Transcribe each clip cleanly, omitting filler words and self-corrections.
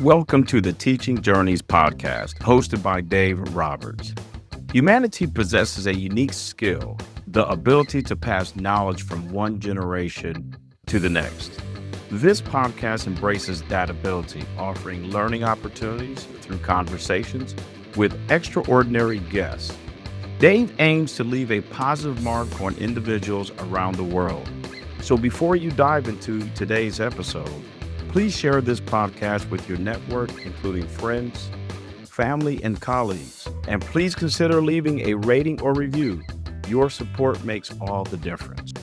Welcome to the Teaching Journeys podcast, hosted by Dave Roberts. Humanity possesses a unique skill, the ability to pass knowledge from one generation to the next. This podcast embraces that ability, offering learning opportunities through conversations with extraordinary guests. Dave aims to leave a positive mark on individuals around the world. So before you dive into today's episode, please share this podcast with your network, including friends, family, and colleagues. And please consider leaving a rating or review. Your support makes all the difference.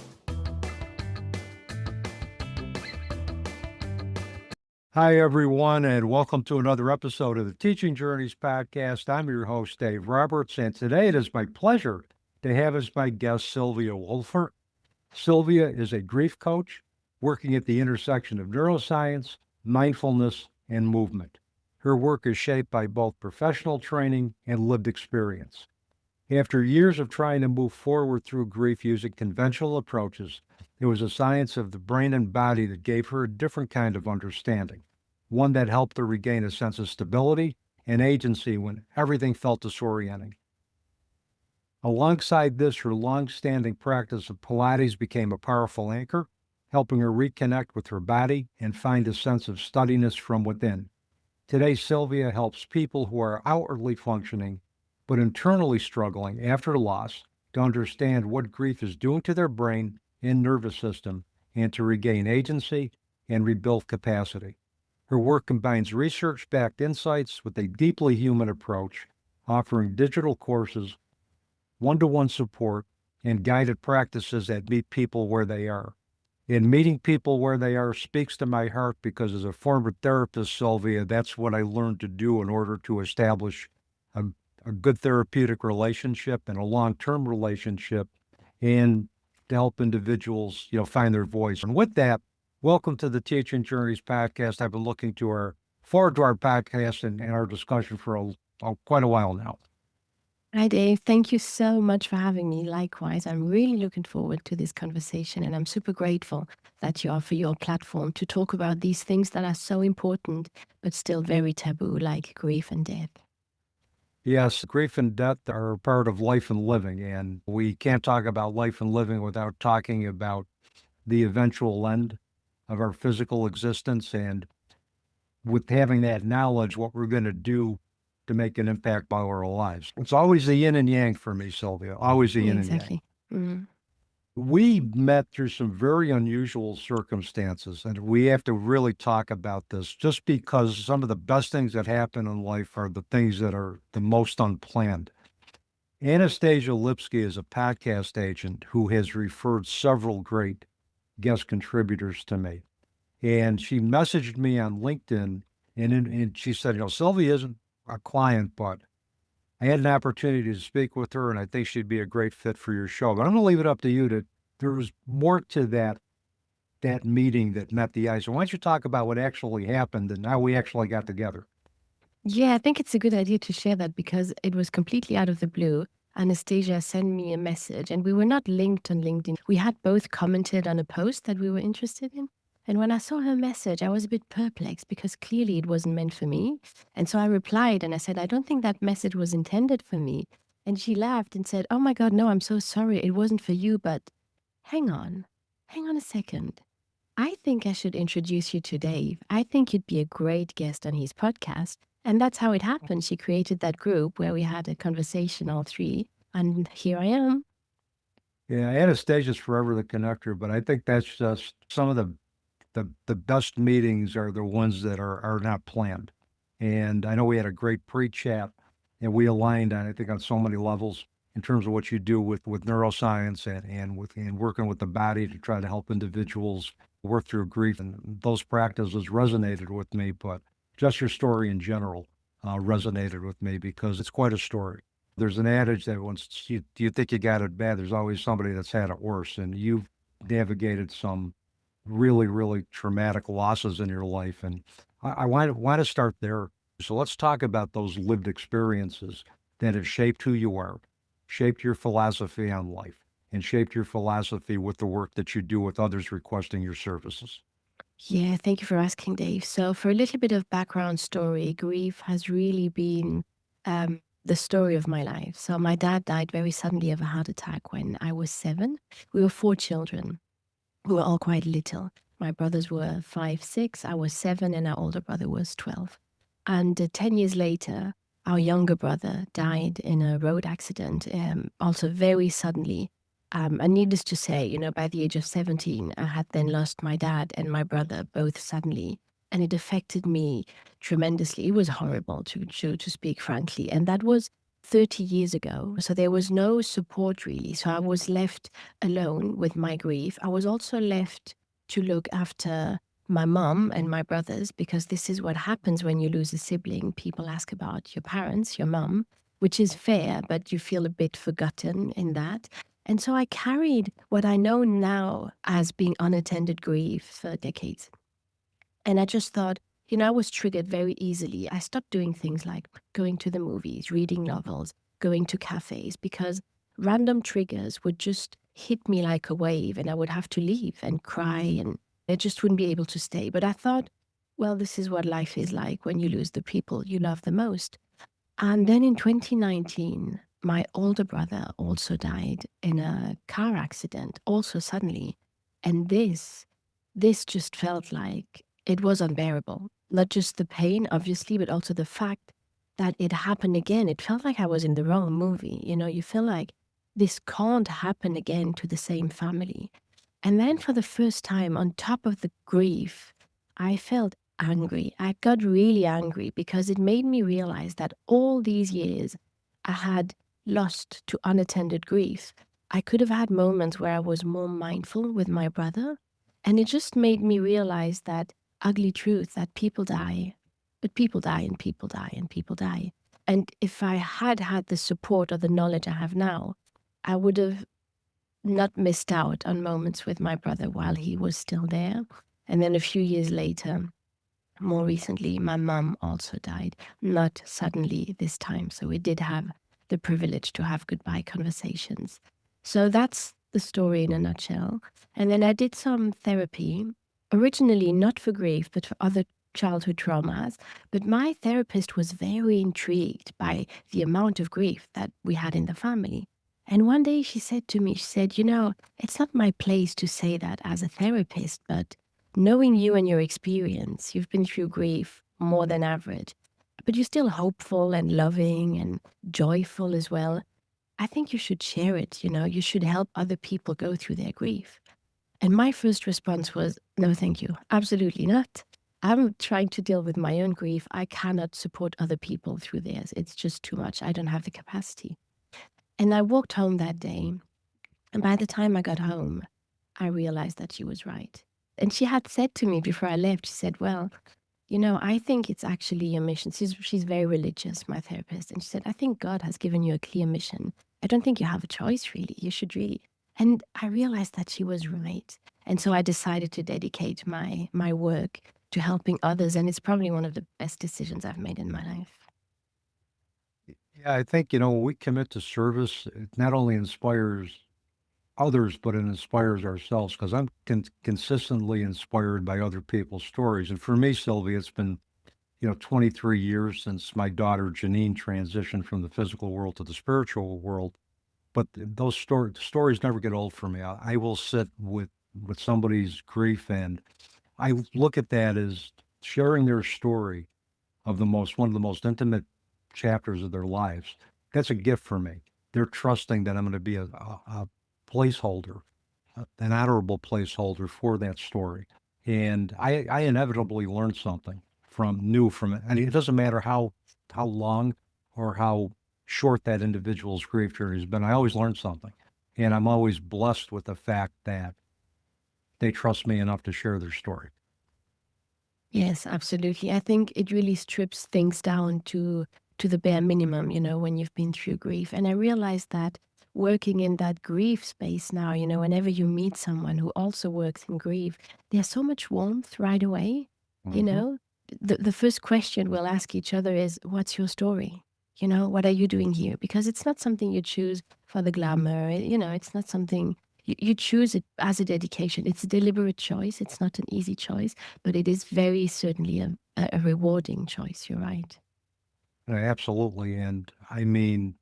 Hi, everyone, and welcome to another episode of the Teaching Journeys podcast. I'm your host, Dave Roberts, and today it is my pleasure to have as my guest Sylvia Wolfer. Sylvia is a grief coach working at the intersection of neuroscience, mindfulness, and movement. Her work is shaped by both professional training and lived experience. After years of trying to move forward through grief using conventional approaches, it was a science of the brain and body that gave her a different kind of understanding, one that helped her regain a sense of stability and agency when everything felt disorienting. Alongside this, her long-standing practice of Pilates became a powerful anchor, helping her reconnect with her body and find a sense of steadiness from within. Today, Sylvia helps people who are outwardly functioning but internally struggling after loss to understand what grief is doing to their brain and nervous system and to regain agency and rebuild capacity. Her work combines research-backed insights with a deeply human approach, offering digital courses, one-to-one support, and guided practices that meet people where they are. And meeting people where they are speaks to my heart because as a former therapist, Sylvia, that's what I learned to do in order to establish a good therapeutic relationship and a long-term relationship and to help individuals, find their voice. And with that, welcome to the Teaching Journeys podcast. I've been looking forward to our podcast and our discussion for quite a while now. Hi, Dave. Thank you so much for having me. Likewise, I'm really looking forward to this conversation, and I'm super grateful that you offer your platform to talk about these things that are so important, but still very taboo, like grief and death. Yes, grief and death are part of life and living, and we can't talk about life and living without talking about the eventual end of our physical existence, and with having that knowledge, what we're going to do to make an impact by our lives. It's always the yin and yang for me, Sylvia, always the yin and yang. Exactly. Mm. We met through some very unusual circumstances, and we have to really talk about this just because some of the best things that happen in life are the things that are the most unplanned. Anastasia Lipsky is a podcast agent who has referred several great guest contributors to me. And she messaged me on LinkedIn, and she said, Sylvia isn't a client, but I had an opportunity to speak with her, and I think she'd be a great fit for your show. But I'm going to leave it up to you there was more to that meeting that met the eye. So why don't you talk about what actually happened and how we actually got together? Yeah, I think it's a good idea to share that because it was completely out of the blue. Anastasia sent me a message, and we were not linked on LinkedIn. We had both commented on a post that we were interested in. And when I saw her message, I was a bit perplexed because clearly it wasn't meant for me. And so I replied and I said, I don't think that message was intended for me. And she laughed and said, oh my God, no, I'm so sorry. It wasn't for you, but hang on a second. I think I should introduce you to Dave. I think you'd be a great guest on his podcast. And that's how it happened. She created that group where we had a conversation, all three. And here I am. Yeah, Anastasia's forever the connector, but I think that's just some of the best meetings are the ones that are not planned. And I know we had a great pre-chat and we aligned on, I think, on so many levels in terms of what you do with neuroscience and working with the body to try to help individuals work through grief. And those practices resonated with me, but just your story in general resonated with me because it's quite a story. There's an adage that once you think you got it bad, there's always somebody that's had it worse. And you've navigated some really, really traumatic losses in your life. And I want to start there. So let's talk about those lived experiences that have shaped who you are, shaped your philosophy on life, and shaped your philosophy with the work that you do with others requesting your services. Yeah, thank you for asking, Dave. So, for a little bit of background story, grief has really been the story of my life. So, my dad died very suddenly of a heart attack when I was 7. We were 4 children. We were all quite little. My brothers were 5, 6, I was 7, and our older brother was 12. And 10 years later, our younger brother died in a road accident, also very suddenly. And needless to say, by the age of 17, I had then lost my dad and my brother both suddenly. And it affected me tremendously. It was horrible, to speak frankly. And that was 30 years ago. So there was no support really. So I was left alone with my grief. I was also left to look after my mom and my brothers, because this is what happens when you lose a sibling. People ask about your parents, your mom, which is fair, but you feel a bit forgotten in that. And so I carried what I know now as being unattended grief for decades. And I just thought, I was triggered very easily. I stopped doing things like going to the movies, reading novels, going to cafes, because random triggers would just hit me like a wave and I would have to leave and cry and I just wouldn't be able to stay. But I thought, well, this is what life is like when you lose the people you love the most. And then in 2019, my older brother also died in a car accident, also suddenly. And this just felt like it was unbearable. Not just the pain, obviously, but also the fact that it happened again. It felt like I was in the wrong movie. You feel like this can't happen again to the same family. And then for the first time, on top of the grief, I felt angry. I got really angry because it made me realize that all these years I had lost to unattended grief. I could have had moments where I was more mindful with my brother. And it just made me realize that ugly truth that people die, but people die and people die and people die. And if I had had the support or the knowledge I have now, I would have not missed out on moments with my brother while he was still there. And then a few years later, more recently, my mum also died, not suddenly this time. So we did have the privilege to have goodbye conversations. So that's the story in a nutshell. And then I did some therapy, originally not for grief, but for other childhood traumas. But my therapist was very intrigued by the amount of grief that we had in the family. And one day she said to me, she said, it's not my place to say that as a therapist, but knowing you and your experience, you've been through grief more than average, but you're still hopeful and loving and joyful as well. I think you should share it. You should help other people go through their grief. And my first response was, no, thank you. Absolutely not. I'm trying to deal with my own grief. I cannot support other people through theirs. It's just too much. I don't have the capacity. And I walked home that day. And by the time I got home, I realized that she was right. And she had said to me before I left, she said, well, I think it's actually a mission. She's very religious, my therapist. And she said, I think God has given you a clear mission. I don't think you have a choice, really. You should really. And I realized that she was right. And so I decided to dedicate my work to helping others. And it's probably one of the best decisions I've made in my life. Yeah, I think, when we commit to service, it not only inspires others, but it inspires ourselves because I'm consistently inspired by other people's stories. And for me, Sylvia, it's been, 23 years since my daughter Janine transitioned from the physical world to the spiritual world. But those stories never get old for me. I will sit with somebody's grief, and I look at that as sharing their story of one of the most intimate chapters of their lives. That's a gift for me. They're trusting that I'm going to be a placeholder, an honorable placeholder for that story. And I inevitably learn something from it. And it doesn't matter how long or how short that individual's grief journey has been. I always learn something. And I'm always blessed with the fact that they trust me enough to share their story. Yes, absolutely. I think it really strips things down to the bare minimum, when you've been through grief. And I realized that working in that grief space now, whenever you meet someone who also works in grief, there's so much warmth right away. You Mhm. know, the first question we'll ask each other is, what's your story? What are you doing here? Because it's not something you choose for the glamour. It's not something You choose it as a dedication. It's a deliberate choice. It's not an easy choice, but it is very certainly a rewarding choice. You're right. Absolutely. And I mean,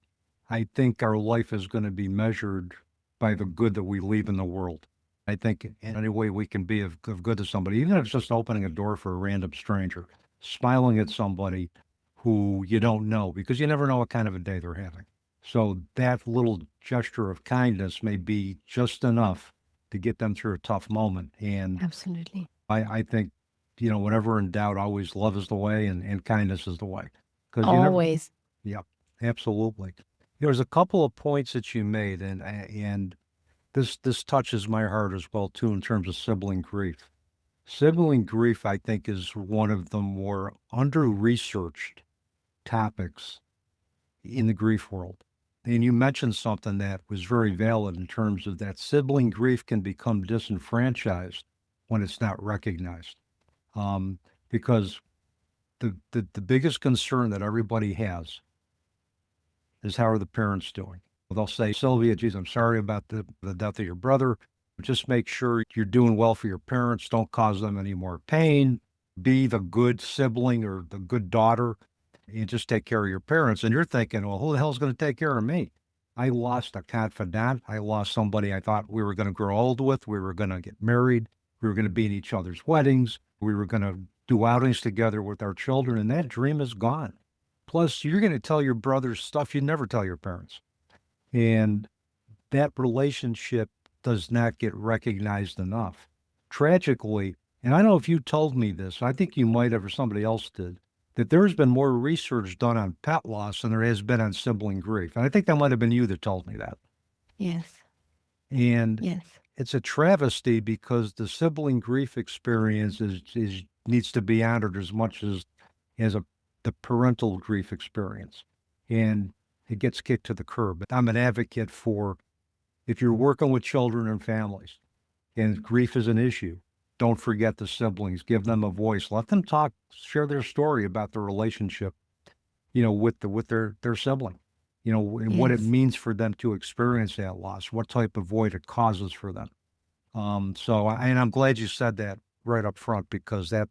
I think our life is going to be measured by the good that we leave in the world. I think in any way we can be of good to somebody, even if it's just opening a door for a random stranger, smiling at somebody who you don't know, because you never know what kind of a day they're having. So that little gesture of kindness may be just enough to get them through a tough moment. And Absolutely. I think, whenever in doubt, always love is the way and kindness is the way. Because you never, Always. yeah, absolutely. There's a couple of points that you made, and this touches my heart as well too in terms of sibling grief. Sibling grief, I think, is one of the more under-researched topics in the grief world. And you mentioned something that was very valid in terms of that sibling grief can become disenfranchised when it's not recognized. Because the biggest concern that everybody has is how are the parents doing? They'll say, Sylvia, geez, I'm sorry about the death of your brother. Just make sure you're doing well for your parents. Don't cause them any more pain. Be the good sibling or the good daughter and just take care of your parents. And you're thinking, well, who the hell's going to take care of me? I lost a confidant. I lost somebody I thought we were going to grow old with. We were going to get married. We were going to be in each other's weddings. We were going to do outings together with our children. And that dream is gone. Plus, you're going to tell your brothers stuff you never tell your parents. And that relationship does not get recognized enough. Tragically, and I don't know if you told me this, I think you might have or somebody else did, that there's been more research done on pet loss than there has been on sibling grief. And I think that might have been you that told me that. Yes. And Yes. it's a travesty because the sibling grief experience needs to be honored as much as the parental grief experience. And it gets kicked to the curb. I'm an advocate for if you're working with children and families and grief is an issue, don't forget the siblings, give them a voice, let them talk, share their story about the relationship, with their sibling, and what it Yes. means for them to experience that loss, what type of void it causes for them. And I'm glad you said that right up front because that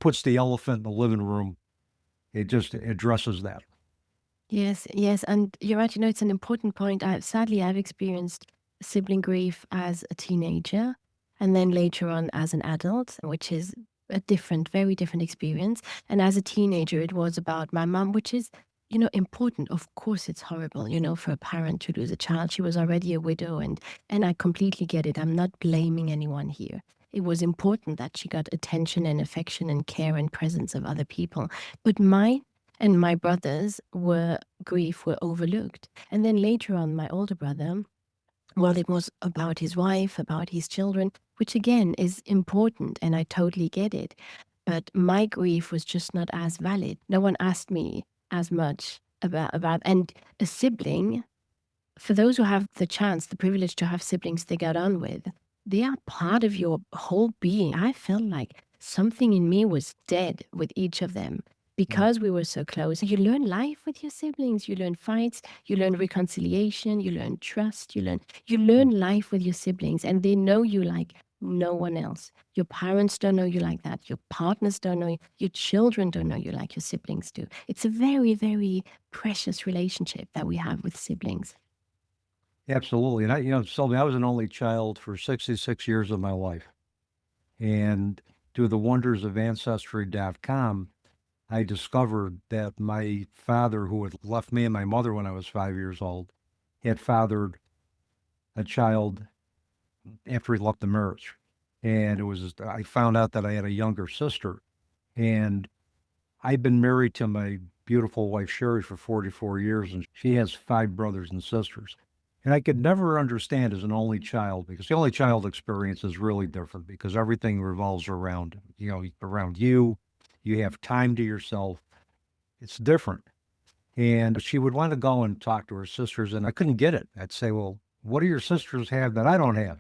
puts the elephant in the living room. It just addresses that. Yes, yes, and you're right. It's an important point. Sadly, I've experienced sibling grief as a teenager, and then later on as an adult, which is a different, very different experience. And as a teenager, it was about my mom, which is, important. Of course, it's horrible, for a parent to lose a child. She was already a widow, and I completely get it. I'm not blaming anyone here. It was important that she got attention and affection and care and presence of other people, but mine and my brothers were overlooked. And then later on, my older brother, well, it was about his wife, about his children, which again is important, and I totally get it. But my grief was just not as valid. No one asked me as much about and a sibling, for those who have the chance, the privilege to have siblings they get on with, they are part of your whole being. I felt like something in me was dead with each of them because we were so close. You learn life with your siblings. You learn fights. You learn reconciliation. You learn trust. You learn life with your siblings, and they know you like no one else. Your parents don't know you like that. Your partners don't know you. Your children don't know you like your siblings do. It's a very, very precious relationship that we have with siblings. Absolutely. And Sylvia, I was an only child for 66 years of my life. And through the wonders of Ancestry.com, I discovered that my father, who had left me and my mother when I was 5 years old, had fathered a child after he left the marriage. And I found out that I had a younger sister. And I've been married to my beautiful wife, Sherry, for 44 years, and she has 5 brothers and sisters. And I could never understand as an only child, because the only child experience is really different because everything revolves around you. You have time to yourself. It's different. And she would want to go and talk to her sisters, and I couldn't get it. I'd say, well, what do your sisters have that I don't have?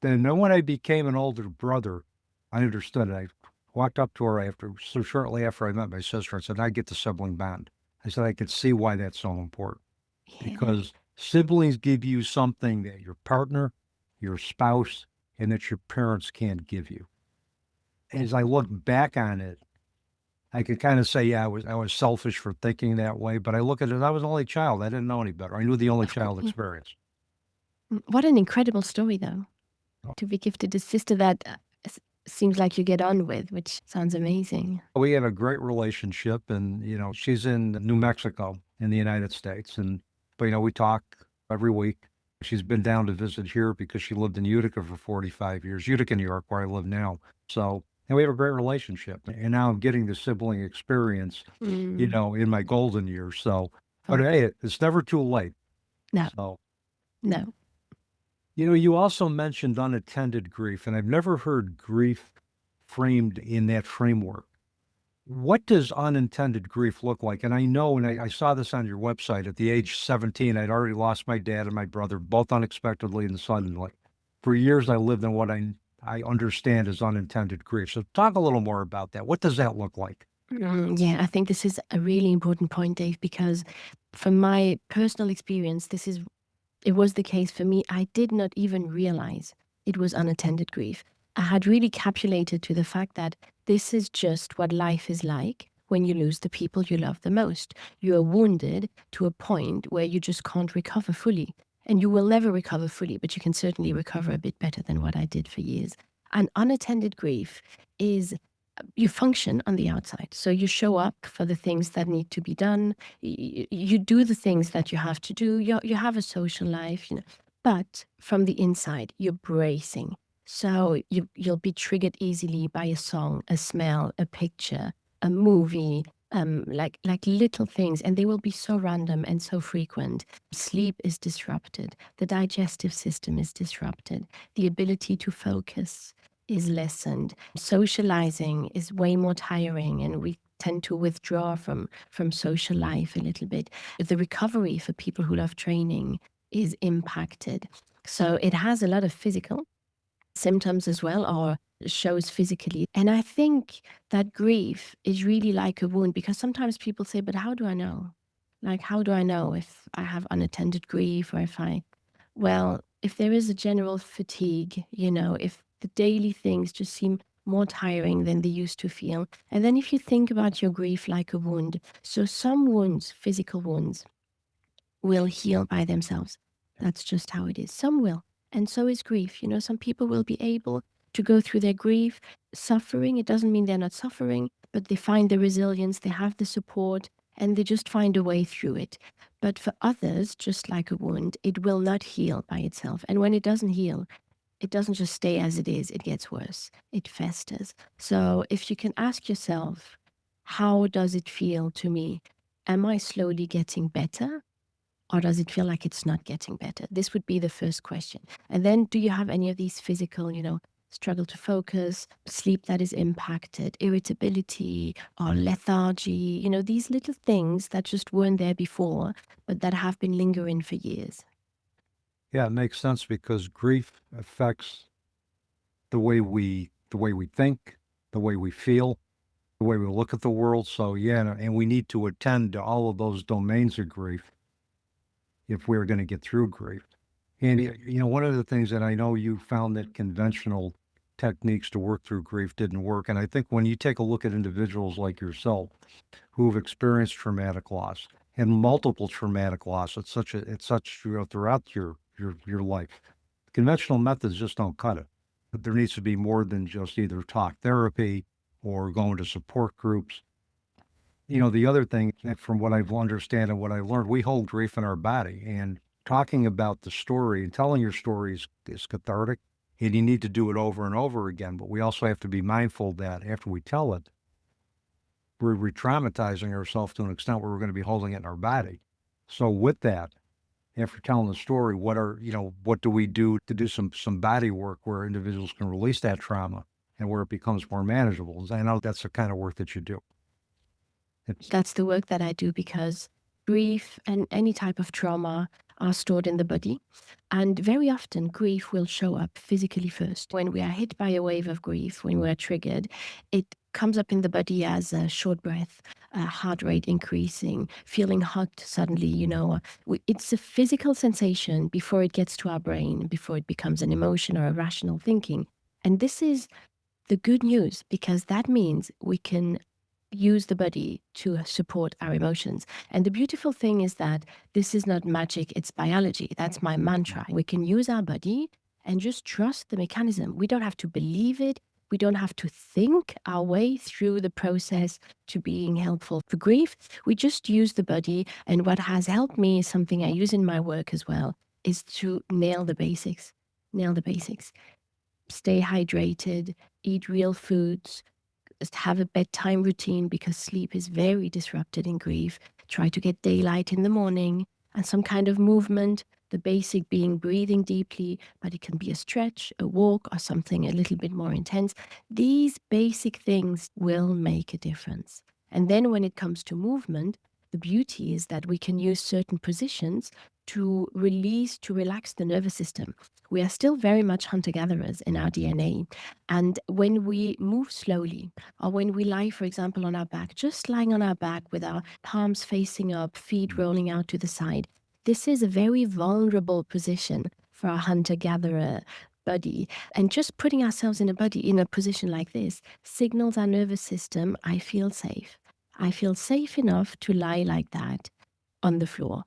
Then when I became an older brother, I understood it. I walked up to her shortly after I met my sister and said, I get the sibling bond. I said, I could see why that's so important Yeah. because Siblings give you something that your partner, your spouse, and that your parents can't give you. As I look back on it, I could kind of say, yeah, I was selfish for thinking that way, but I look at it, I was an only child. I didn't know any better. I knew the only Of course. child experience. What an incredible story, though, to be gifted a sister that seems like you get on with, which sounds amazing. We had a great relationship, and she's in New Mexico in the United States, but we talk every week. She's been down to visit here because she lived in Utica for 45 years, Utica, New York, where I live now. So, and we have a great relationship. And now I'm getting the sibling experience, in my golden years. So, but hey, it's never too late. No, So, no. you also mentioned unattended grief, and I've never heard grief framed in that framework. What does unintended grief look like? And I know, and I saw this on your website, at the age 17, I'd already lost my dad and my brother, both unexpectedly and suddenly. For years, I lived in what I understand as unintended grief. So talk a little more about that. What does that look like? Yeah, I think this is a really important point, Dave, because from my personal experience, it was the case for me. I did not even realize it was unattended grief. I had really capitulated to the fact that this is just what life is like when you lose the people you love the most. You are wounded to a point where you just can't recover fully. And you will never recover fully, but you can certainly recover a bit better than what I did for years. And unattended grief is you function on the outside. So you show up for the things that need to be done. You do the things that you have to do. You have a social life, but from the inside, you're bracing. So you'll be triggered easily by a song, a smell, a picture, a movie, like little things, and they will be so random and so frequent. Sleep is disrupted. The digestive system is disrupted. The ability to focus is lessened. Socializing is way more tiring, and we tend to withdraw from social life a little bit. The recovery for people who love training is impacted. So it has a lot of physical symptoms as well, or shows physically. And I think that grief is really like a wound, because sometimes people say, but how do I know? Like, how do I know if I have unattended grief, or if there is a general fatigue, if the daily things just seem more tiring than they used to feel. And then if you think about your grief like a wound, so some wounds, physical wounds, will heal by themselves. That's just how it is. Some will. And so is grief. Some people will be able to go through their grief, suffering. It doesn't mean they're not suffering, but they find the resilience, they have the support, and they just find a way through it. But for others, just like a wound, it will not heal by itself. And when it doesn't heal, it doesn't just stay as it is, it gets worse. It festers. So if you can ask yourself, how does it feel to me? Am I slowly getting better? Or does it feel like it's not getting better? This would be the first question. And then, do you have any of these physical, struggle to focus, sleep that is impacted, irritability, or lethargy, these little things that just weren't there before, but that have been lingering for years? Yeah, it makes sense because grief affects the way we think, the way we feel, the way we look at the world. So yeah, and we need to attend to all of those domains of grief if we're going to get through grief. And one of the things that I know you found that conventional techniques to work through grief didn't work. And I think when you take a look at individuals like yourself who've experienced traumatic loss and multiple traumatic loss, it's such throughout your life, conventional methods just don't cut it. But there needs to be more than just either talk therapy or going to support groups. The other thing, from what I've understand and what I learned, we hold grief in our body, and talking about the story and telling your stories is cathartic, and you need to do it over and over again. But we also have to be mindful that after we tell it, we're re-traumatizing ourselves to an extent where we're going to be holding it in our body. So with that, after telling the story, what do we do to do some body work where individuals can release that trauma and where it becomes more manageable? I know that's the kind of work that you do. That's the work that I do, because grief and any type of trauma are stored in the body. And very often, grief will show up physically first. When we are hit by a wave of grief, when we are triggered, it comes up in the body as a short breath, heart rate increasing, feeling hot suddenly, It's a physical sensation before it gets to our brain, before it becomes an emotion or a rational thinking. And this is the good news, because that means we can use the body to support our emotions. And the beautiful thing is that this is not magic, it's biology. That's my mantra. We can use our body and just trust the mechanism. We don't have to believe it. We don't have to think our way through the process to being helpful for grief. We just use the body. And what has helped me, something I use in my work as well, is to nail the basics. Nail the basics. Stay hydrated, eat real foods, just have a bedtime routine, because sleep is very disrupted in grief. Try to get daylight in the morning and some kind of movement, the basic being breathing deeply, but it can be a stretch, a walk, or something a little bit more intense. These basic things will make a difference. And then when it comes to movement, the beauty is that we can use certain positions to relax the nervous system. We are still very much hunter-gatherers in our DNA. And when we move slowly, or when we lie, for example, on our back, just lying on our back with our palms facing up, feet rolling out to the side, this is a very vulnerable position for our hunter-gatherer body. And just putting ourselves in a position like this signals our nervous system, I feel safe. I feel safe enough to lie like that on the floor.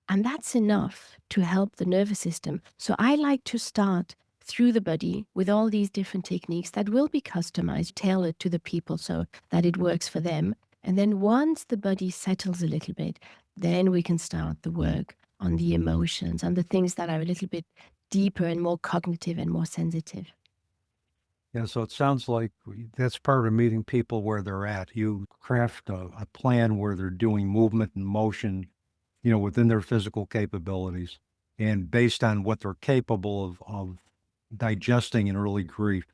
And that's enough to help the nervous system. So I like to start through the body with all these different techniques that will be customized, tailored to the people so that it works for them. And then once the body settles a little bit, then we can start the work on the emotions, on the things that are a little bit deeper and more cognitive and more sensitive. Yeah, so it sounds like that's part of meeting people where they're at. You craft a plan where they're doing movement and motion, within their physical capabilities, and based on what they're capable of digesting in early grief.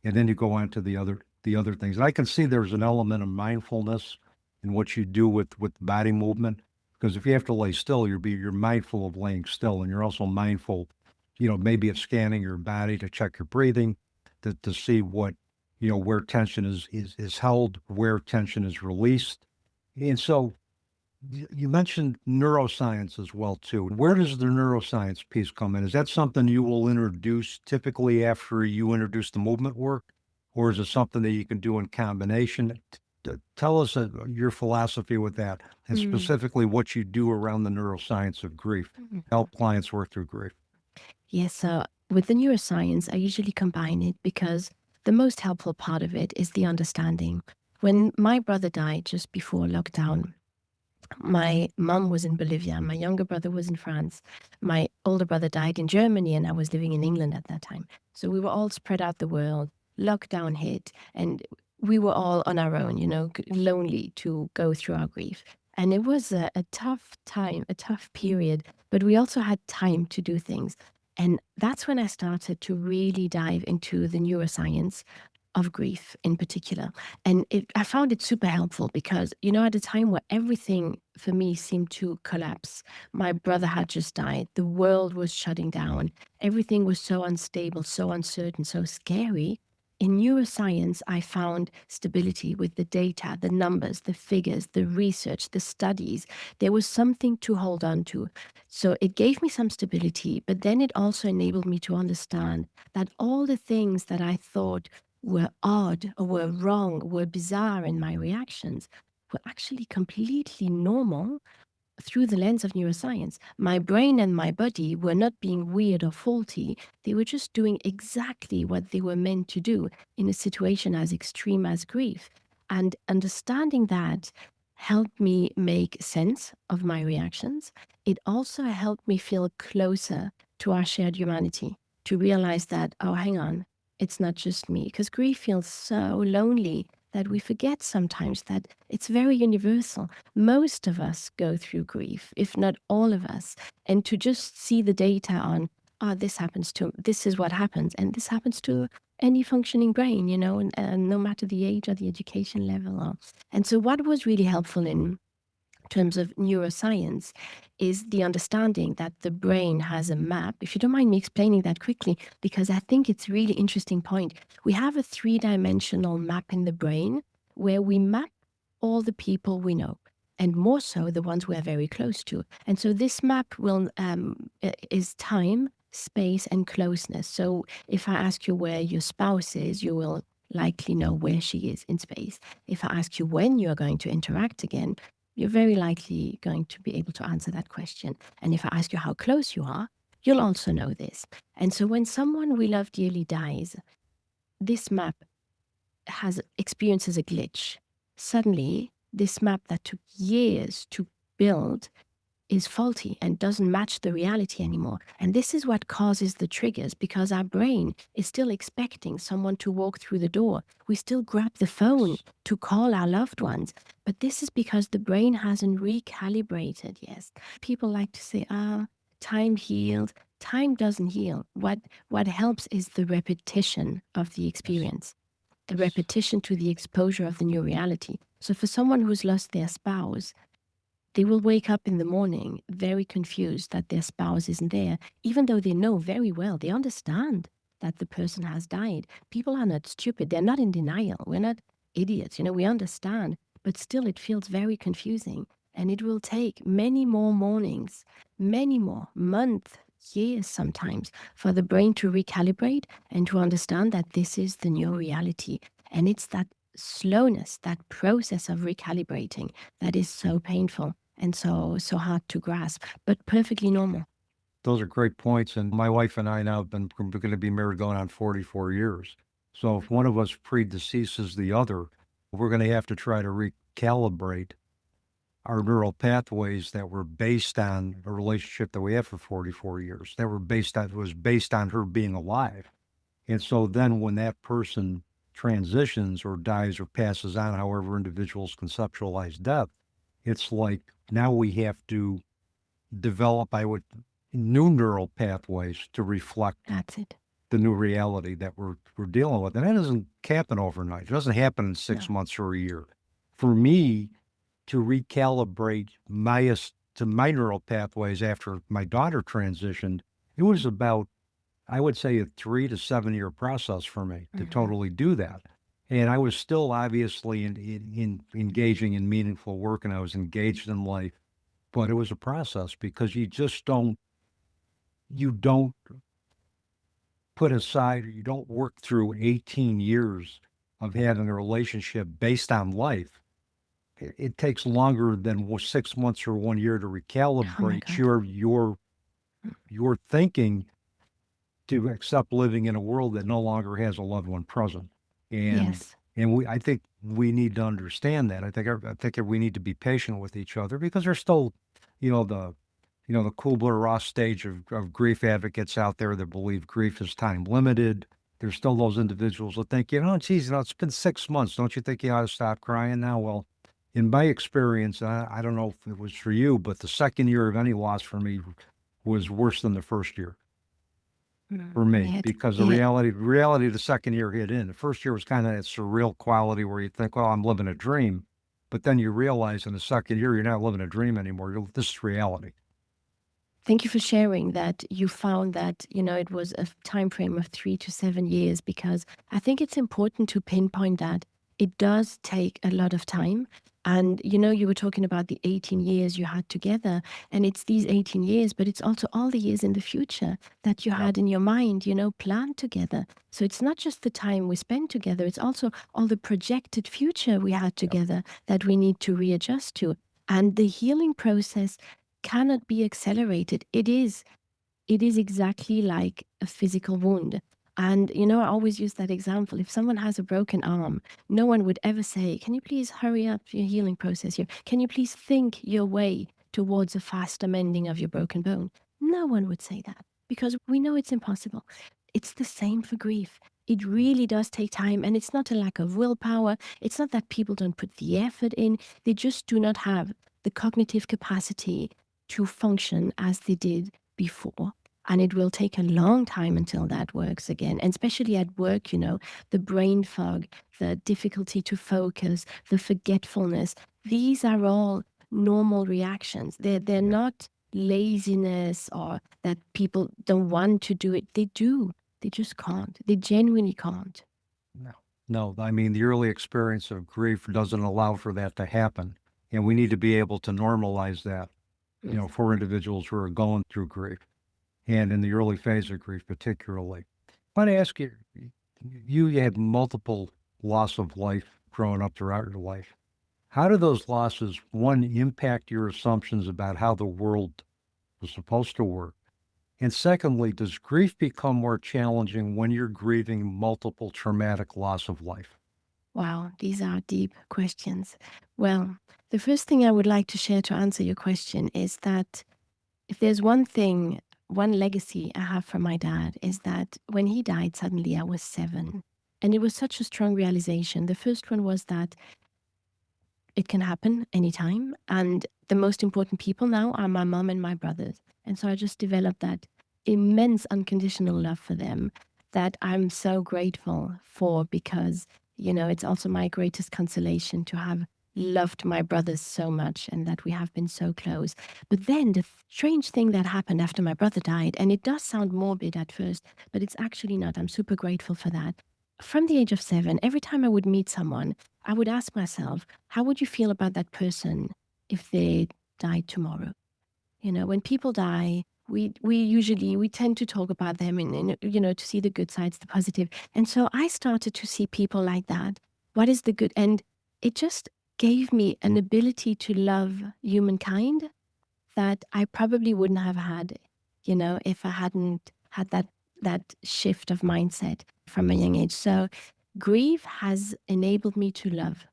And then you go on to the other things. And I can see there's an element of mindfulness in what you do with body movement, because if you have to lay still, you're mindful of laying still, and you're also mindful, maybe of scanning your body to check your breathing, to see what, where tension is held, where tension is released. And so you mentioned neuroscience as well, too. Where does the neuroscience piece come in? Is that something you will introduce typically after you introduce the movement work? Or is it something that you can do in combination? Tell us your philosophy with that, and specifically what you do around the neuroscience of grief, help clients work through grief. Yes, so with the neuroscience, I usually combine it because the most helpful part of it is the understanding. When my brother died just before lockdown, my mom was in Bolivia, my younger brother was in France, my older brother died in Germany, and I was living in England at that time. So we were all spread out the world, lockdown hit, and we were all on our own, lonely to go through our grief. And it was a tough time, a tough period, but we also had time to do things. And that's when I started to really dive into the neuroscience of grief in particular. And I found it super helpful because, at a time where everything for me seemed to collapse, my brother had just died, the world was shutting down, everything was so unstable, so uncertain, so scary. In neuroscience, I found stability with the data, the numbers, the figures, the research, the studies. There was something to hold on to. So it gave me some stability, but then it also enabled me to understand that all the things that I thought were odd or were wrong, were bizarre in my reactions, were actually completely normal through the lens of neuroscience. My brain and my body were not being weird or faulty. They were just doing exactly what they were meant to do in a situation as extreme as grief. And understanding that helped me make sense of my reactions. It also helped me feel closer to our shared humanity, to realize that, oh, hang on, it's not just me. Because grief feels so lonely that we forget sometimes that it's very universal. Most of us go through grief, if not all of us. And to just see the data on, this is what happens, and this happens to any functioning brain, and no matter the age or the education level. And so what was really helpful in terms of neuroscience is the understanding that the brain has a map. If you don't mind me explaining that quickly, because I think it's a really interesting point. We have a 3-dimensional map in the brain where we map all the people we know, and more so the ones we're very close to. And so this map is time, space, and closeness. So if I ask you where your spouse is, you will likely know where she is in space. If I ask you when you're going to interact again, you're very likely going to be able to answer that question. And if I ask you how close you are, you'll also know this. And so when someone we love dearly dies, this map experiences a glitch. Suddenly, this map that took years to build is faulty and doesn't match the reality anymore. And this is what causes the triggers, because our brain is still expecting someone to walk through the door. We still grab the phone to call our loved ones. But this is because the brain hasn't recalibrated. Yes. People like to say, time healed. Time doesn't heal. What helps is the repetition of the experience, the repetition to the exposure of the new reality. So for someone who's lost their spouse, they will wake up in the morning very confused that their spouse isn't there, even though they know very well, they understand that the person has died. People are not stupid. They're not in denial. We're not idiots. We understand. But still, it feels very confusing. And it will take many more mornings, many more months, years sometimes, for the brain to recalibrate and to understand that this is the new reality. And it's that slowness, that process of recalibrating, that is so painful and so hard to grasp, but perfectly normal. Those are great points. And my wife and I now have been going to be married going on 44 years. So if one of us predeceases the other, we're going to have to try to recalibrate our neural pathways that were based on a relationship that we had for 44 years, that was based on her being alive. And so then when that person transitions or dies or passes on, however individuals conceptualize death, it's like now we have to develop new neural pathways to reflect That's it. the new reality that we're dealing with. And that doesn't happen overnight. It doesn't happen in 6 months or a year. For me to recalibrate my neural pathways after my daughter transitioned, it was about, I would say, a 3 to 7 year process for me to totally do that. And I was still obviously in engaging in meaningful work, and I was engaged in life, but it was a process because you don't put aside, or you don't work through 18 years of having a relationship based on life. It takes longer than 6 months or 1 year to recalibrate your thinking to accept living in a world that no longer has a loved one present. And Yes. and I think we need to understand that. I think we need to be patient with each other because there's still, the Kubler-Ross stage of grief advocates out there that believe grief is time limited. There's still those individuals that think, geez, it's been 6 months. Don't you think you ought to stop crying now? Well, in my experience, I don't know if it was for you, but the second year of any loss for me was worse than the first year for me, because the reality of the second year hit in. The first year was kind of that surreal quality where you think, well, I'm living a dream. But then you realize in the second year, you're not living a dream anymore. This is reality. Thank you for sharing that you found that, it was a time frame of 3 to 7 years, because I think it's important to pinpoint that it does take a lot of time. And, you were talking about the 18 years you had together, and it's these 18 years, but it's also all the years in the future that you had in your mind, planned together. So it's not just the time we spend together, it's also all the projected future we had together that we need to readjust to. And the healing process cannot be accelerated. It is exactly like a physical wound. And, I always use that example. If someone has a broken arm, no one would ever say, can you please hurry up your healing process here? Can you please think your way towards a faster mending of your broken bone? No one would say that because we know it's impossible. It's the same for grief. It really does take time, and it's not a lack of willpower. It's not that people don't put the effort in. They just do not have the cognitive capacity to function as they did before. And it will take a long time until that works again. And especially at work, the brain fog, the difficulty to focus, the forgetfulness, these are all normal reactions. They're not laziness or that people don't want to do it. They do. They just can't. They genuinely can't. No, I mean, the early experience of grief doesn't allow for that to happen. And we need to be able to normalize that, for individuals who are going through grief and in the early phase of grief, particularly. I want to ask you, you had multiple loss of life growing up throughout your life. How do those losses, one, impact your assumptions about how the world was supposed to work? And secondly, does grief become more challenging when you're grieving multiple traumatic loss of life? Wow, these are deep questions. Well, the first thing I would like to share to answer your question is that if there's one thing, one legacy I have from my dad is that when he died, suddenly I was 7. And it was such a strong realization. The first one was that it can happen anytime. And the most important people now are my mom and my brothers. And so I just developed that immense unconditional love for them that I'm so grateful for because, it's also my greatest consolation to have loved my brothers so much and that we have been so close. But then the strange thing that happened after my brother died, and it does sound morbid at first, but it's actually not. I'm super grateful for that. From the age of 7, every time I would meet someone, I would ask myself, how would you feel about that person if they died tomorrow? When people die, we tend to talk about them and to see the good sides, the positive. And so I started to see people like that. What is the good? And it just gave me an ability to love humankind that I probably wouldn't have had, if I hadn't had that shift of mindset from a young age. So grief has enabled me to love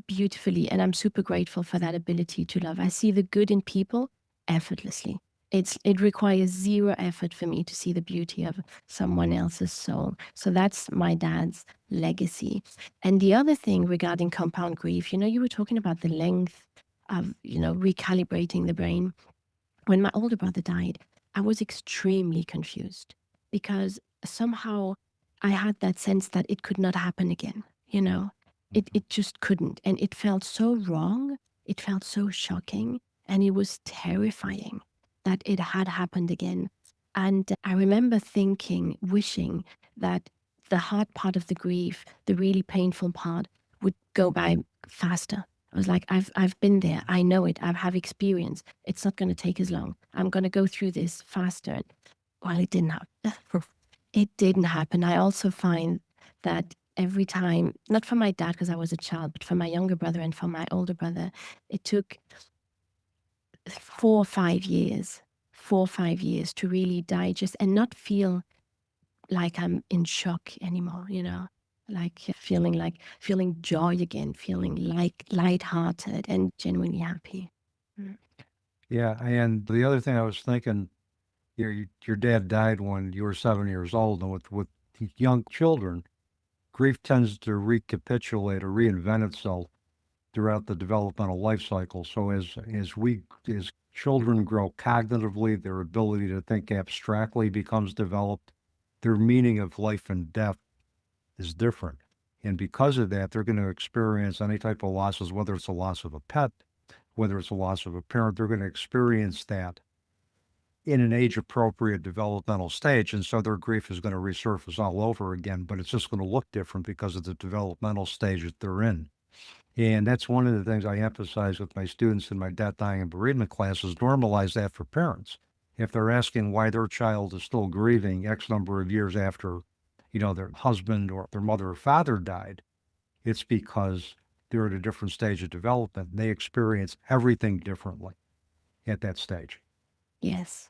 beautifully. And I'm super grateful for that ability to love. I see the good in people effortlessly. It requires zero effort for me to see the beauty of someone else's soul. So that's my dad's legacy. And the other thing regarding compound grief, you were talking about the length of, recalibrating the brain. When my older brother died, I was extremely confused because somehow I had that sense that it could not happen again. It just couldn't. And it felt so wrong. It felt so shocking. And it was terrifying that it had happened again. And I remember thinking, wishing that the hard part of the grief, the really painful part, would go by faster. I was like, I've been there. I know it. I have experience. It's not going to take as long. I'm going to go through this faster. Well, it didn't happen. It didn't happen. I also find that every time, not for my dad because I was a child, but for my younger brother and for my older brother, it took 4 or 5 years, 4 or 5 years to really digest and not feel like I'm in shock anymore, like feeling joy again, feeling like lighthearted and genuinely happy. Mm. Yeah, and the other thing I was thinking, your dad died when you were 7 years old, and with young children, grief tends to recapitulate or reinvent itself throughout the developmental life cycle. So as children grow cognitively, their ability to think abstractly becomes developed. Their meaning of life and death is different. And because of that, they're going to experience any type of losses, whether it's a loss of a pet, whether it's a loss of a parent, they're going to experience that in an age-appropriate developmental stage. And so their grief is going to resurface all over again, but it's just going to look different because of the developmental stage that they're in. And that's one of the things I emphasize with my students in my death, dying, and bereavement classes, normalize that for parents. If they're asking why their child is still grieving X number of years after, their husband or their mother or father died, it's because they're at a different stage of development. They experience everything differently at that stage. Yes,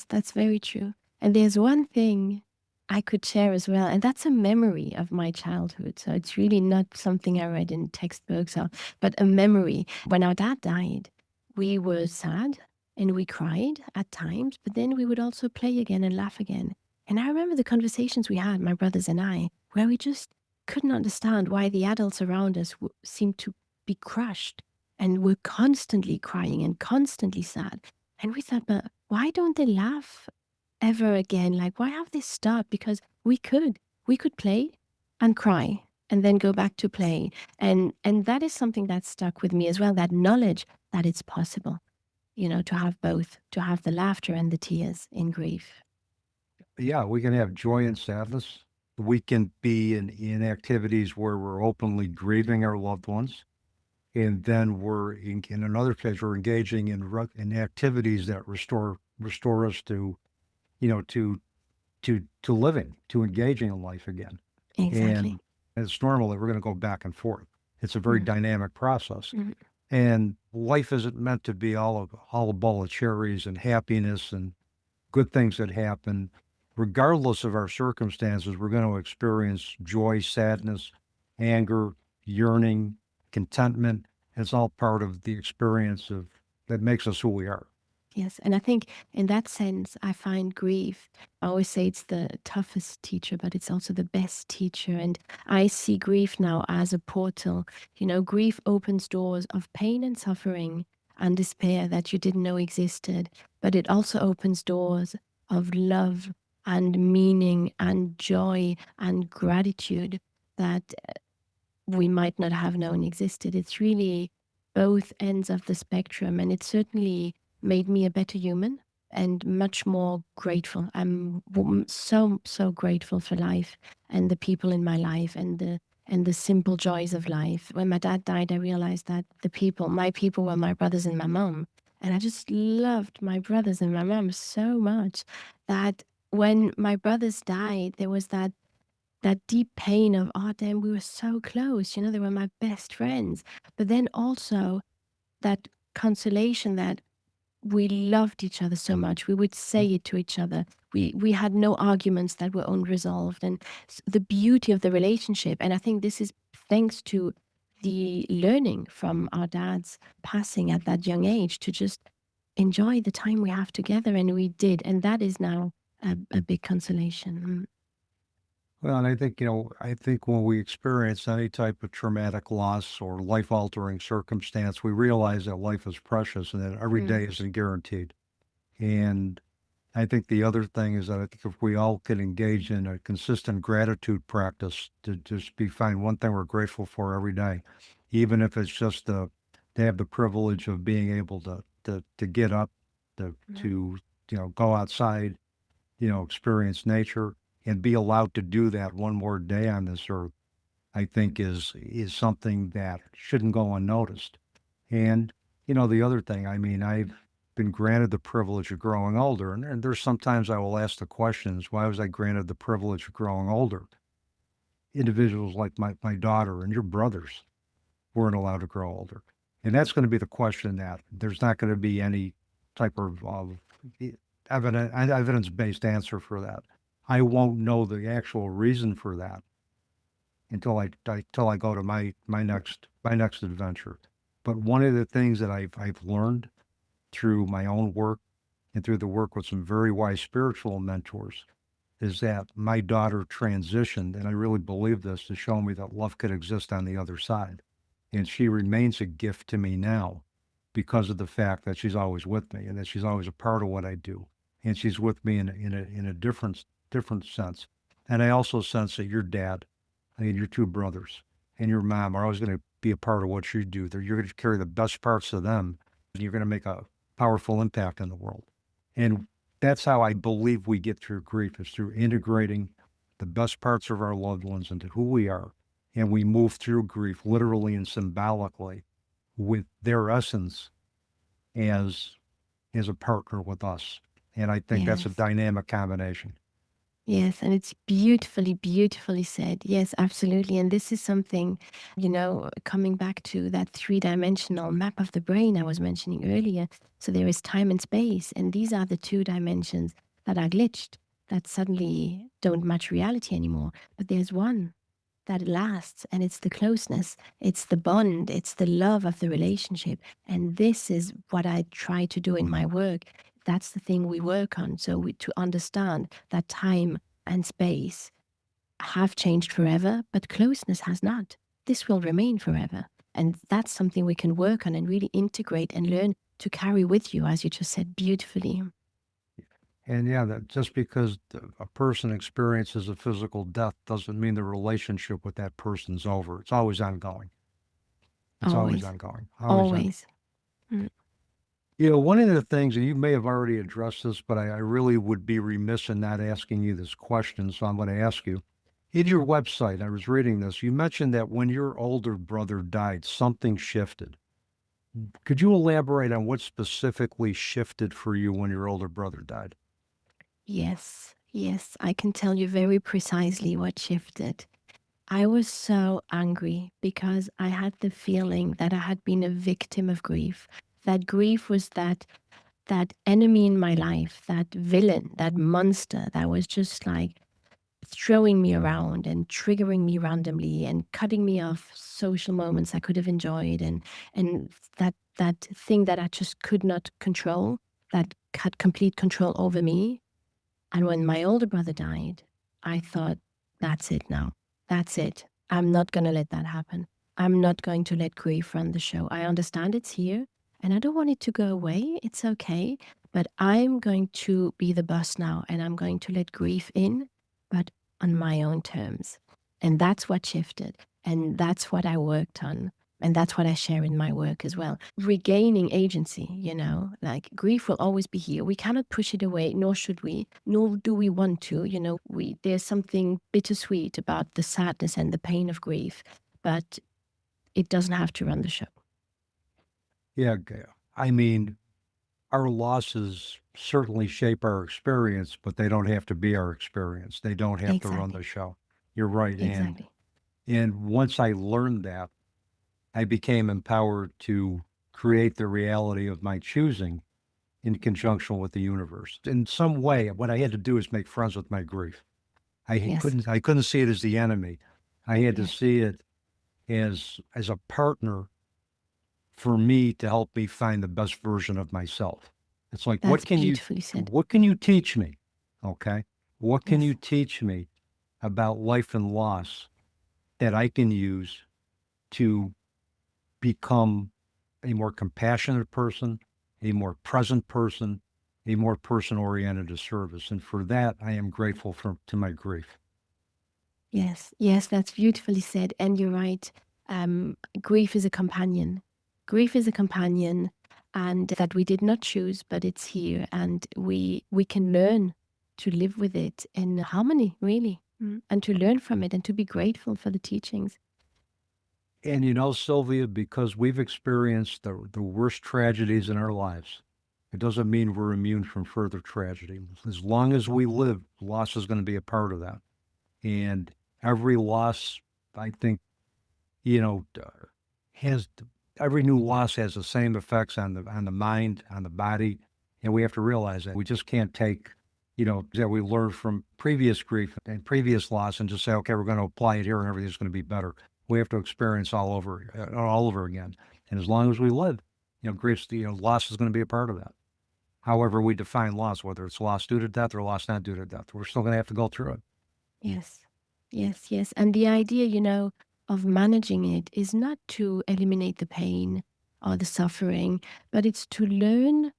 that's very true. And there's one thing I could share as well, and that's a memory of my childhood. So it's really not something I read in textbooks, but a memory. When our dad died, we were sad and we cried at times, but then we would also play again and laugh again. And I remember the conversations we had, my brothers and I, where we just couldn't understand why the adults around us seemed to be crushed and were constantly crying and constantly sad. And we thought, but why don't they laugh ever again? Like, why have they stopped? Because we could play and cry and then go back to play. And that is something that stuck with me as well, that knowledge that it's possible, to have both, to have the laughter and the tears in grief. Yeah, we can have joy and sadness. We can be in activities where we're openly grieving our loved ones. And then we're in another phase, we're engaging in activities that restore us to, to living, to engaging in life again. Exactly. And it's normal that we're going to go back and forth. It's a very Mhm. dynamic process. Mhm. And life isn't meant to be all a ball of cherries and happiness and good things that happen. Regardless of our circumstances, we're going to experience joy, sadness, anger, yearning, contentment. It's all part of the experience of that makes us who we are. Yes. And I think in that sense, I find grief, I always say it's the toughest teacher, but it's also the best teacher. And I see grief now as a portal. Grief opens doors of pain and suffering and despair that you didn't know existed, but it also opens doors of love and meaning and joy and gratitude that we might not have known existed. It's really both ends of the spectrum, and it certainly made me a better human and much more grateful. I'm so so grateful for life and the people in my life and the simple joys of life. When my dad died, I realized that my people were my brothers and my mom. And I just loved my brothers and my mom so much that when my brothers died, there was that deep pain of, oh, damn, we were so close. They were my best friends. But then also that consolation that we loved each other so much. We would say it to each other. We had no arguments that were unresolved. And the beauty of the relationship. And I think this is thanks to the learning from our dad's passing at that young age to just enjoy the time we have together. And we did. And that is now a big consolation. Well, and I think when we experience any type of traumatic loss or life-altering circumstance, we realize that life is precious and that every Mm. day isn't guaranteed. And I think the other thing is that I think if we all could engage in a consistent gratitude practice to just find one thing we're grateful for every day, even if it's just to have the privilege of being able to get up, to go outside, experience nature and be allowed to do that one more day on this earth, I think is something that shouldn't go unnoticed. And, the other thing, I mean, I've been granted the privilege of growing older, and there's sometimes I will ask the questions, why was I granted the privilege of growing older? Individuals like my daughter and your brothers weren't allowed to grow older. And that's going to be the question that there's not going to be any type of evidence-based answer for that. I won't know the actual reason for that until I go to my next adventure. But one of the things that I've learned through my own work and through the work with some very wise spiritual mentors is that my daughter transitioned, and I really believe this, to show me that love could exist on the other side. And she remains a gift to me now because of the fact that she's always with me and that she's always a part of what I do. And she's with me in a different sense. And I also sense that your dad and your two brothers and your mom are always going to be a part of what you do. You're going to carry the best parts of them, and you're going to make a powerful impact in the world. And that's how I believe we get through grief, is through integrating the best parts of our loved ones into who we are. And we move through grief literally and symbolically with their essence as as a partner with us. And I think that's a Yes. dynamic combination. Yes, and it's beautifully, beautifully said. Yes, absolutely. And this is something, coming back to that three-dimensional map of the brain I was mentioning earlier. So there is time and space, and these are the two dimensions that are glitched, that suddenly don't match reality anymore. But there's one that lasts, and it's the closeness, it's the bond, it's the love of the relationship. And this is what I try to do in my work. That's the thing we work on. So to understand that time and space have changed forever, but closeness has not. This will remain forever. And that's something we can work on and really integrate and learn to carry with you, as you just said beautifully. And yeah, that just because a person experiences a physical death doesn't mean the relationship with that person's over. It's always ongoing. It's always Always, ongoing. Always on. always. Mm. One of the things, and you may have already addressed this, but I really would be remiss in not asking you this question, so I'm going to ask you. In your website, I was reading this, you mentioned that when your older brother died, something shifted. Could you elaborate on what specifically shifted for you when your older brother died? Yes, yes, I can tell you very precisely what shifted. I was so angry because I had the feeling that I had been a victim of grief. That grief was that enemy in my life, that villain, that monster that was just like throwing me around and triggering me randomly and cutting me off social moments I could have enjoyed, and that thing that I just could not control, that had complete control over me. And when my older brother died, I thought, that's it now. That's it. I'm not going to let that happen. I'm not going to let grief run the show. I understand it's here and I don't want it to go away. It's okay. But I'm going to be the boss now and I'm going to let grief in, but on my own terms. And that's what shifted. And that's what I worked on. And that's what I share in my work as well. Regaining agency, like grief will always be here. We cannot push it away, nor should we, nor do we want to. There's something bittersweet about the sadness and the pain of grief, but it doesn't have to run the show. Yeah, I mean, our losses certainly shape our experience, but they don't have to be our experience. They don't have to run Exactly. the show. You're right. And Exactly. and once I learned that, I became empowered to create the reality of my choosing in conjunction with the universe. In some way, what I had to do is make friends with my grief. Yes. I couldn't see it as the enemy. I had to Yes. see it as a partner for me to help me find the best version of myself. It's like, That's beautifully said. what can you teach me? Okay. What can Yes. you teach me about life and loss that I can use to become a more compassionate person, a more present person, a more person oriented to service? And for that, I am grateful to my grief. Yes, yes, that's beautifully said. And you're right. Grief is a companion. Grief is a companion, and that we did not choose, but it's here, and we can learn to live with it in harmony, really, and to learn from it, and to be grateful for the teachings. And Sylvia, because we've experienced the worst tragedies in our lives, it doesn't mean we're immune from further tragedy. As long as we live, loss is going to be a part of that. And every loss, I think, has every new loss has the same effects on the mind, on the body, and we have to realize that we just can't take, that we learned from previous grief and previous loss and just say, okay, we're going to apply it here and everything's going to be better. We have to experience all over again. And as long as we live, grief's, loss is going to be a part of that. However, we define loss, whether it's loss due to death or loss not due to death, we're still going to have to go through it. Yes, yes, yes. And the idea, of managing it is not to eliminate the pain or the suffering, but it's to learn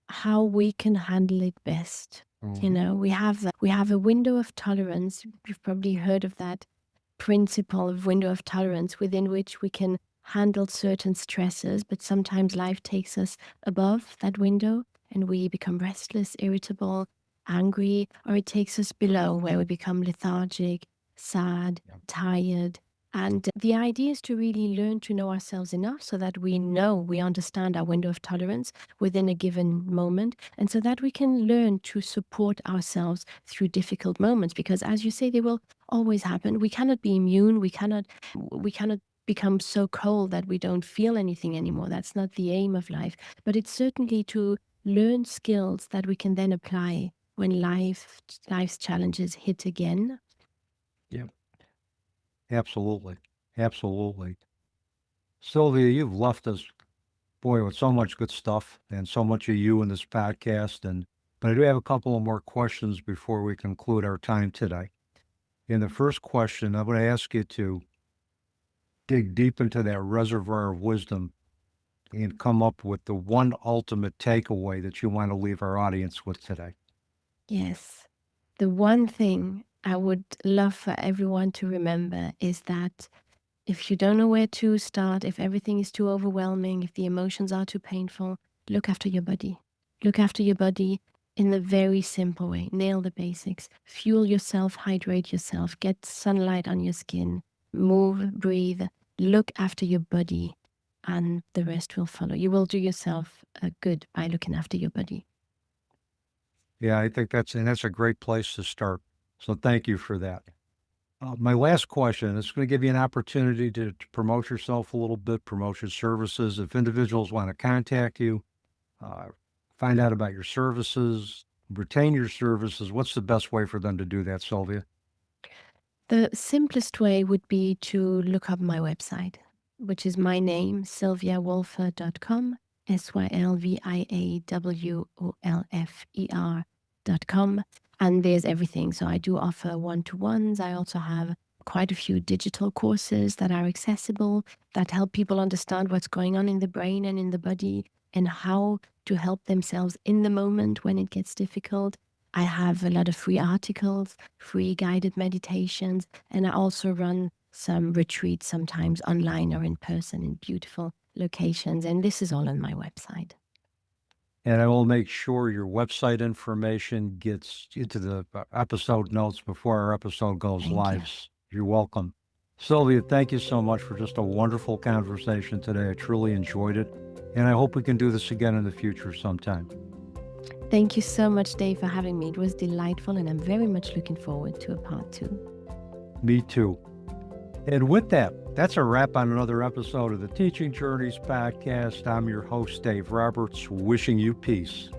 how we can handle it best. We have a window of tolerance. You've probably heard of that principle of window of tolerance within which we can handle certain stresses, but sometimes life takes us above that window and we become restless, irritable, angry, or it takes us below where we become lethargic, sad, Yeah. tired. And the idea is to really learn to know ourselves enough so that we understand our window of tolerance within a given moment, and so that we can learn to support ourselves through difficult moments. Because as you say, they will always happen. We cannot be immune. We cannot become so cold that we don't feel anything anymore. That's not the aim of life. But it's certainly to learn skills that we can then apply when life's challenges hit again. Yeah, absolutely. Absolutely. Sylvia, you've left us, boy, with so much good stuff and so much of you in this podcast. But I do have a couple of more questions before we conclude our time today. In the first question, I'm going to ask you to dig deep into that reservoir of wisdom and come up with the one ultimate takeaway that you want to leave our audience with today. Yes. The one thing I would love for everyone to remember is that If you don't know where to start, if everything is too overwhelming, if the emotions are too painful, look after your body. Look after your body in a very simple way. Nail the basics. Fuel yourself, hydrate yourself, get sunlight on your skin, move, breathe, look after your body, and the rest will follow. You will do yourself good by looking after your body. Yeah, I think that's a great place to start. So thank you for that. My last question is going to give you an opportunity to promote yourself a little bit, promote your services. If individuals want to contact you, uh, find out about your services, retain your services, what's the best way for them to do that, Sylvia? The simplest way would be to look up my website, which is my name, sylviawolfer.com, SylviaWolfer.com. And there's everything. So I do offer one-to-ones. I also have quite a few digital courses that are accessible, that help people understand what's going on in the brain and in the body and how to help themselves in the moment when it gets difficult. I have a lot of free articles, free guided meditations, and I also run some retreats sometimes online or in person in beautiful locations. And this is all on my website. And I will make sure your website information gets into the episode notes before our episode goes Thank live. You're welcome. Sylvia, thank you so much for just a wonderful conversation today. I truly enjoyed it. And I hope we can do this again in the future sometime. Thank you so much, Dave, for having me. It was delightful, and I'm very much looking forward to a part 2. Me too. And with that, that's a wrap on another episode of the Teaching Journeys podcast. I'm your host, Dave Roberts, wishing you peace.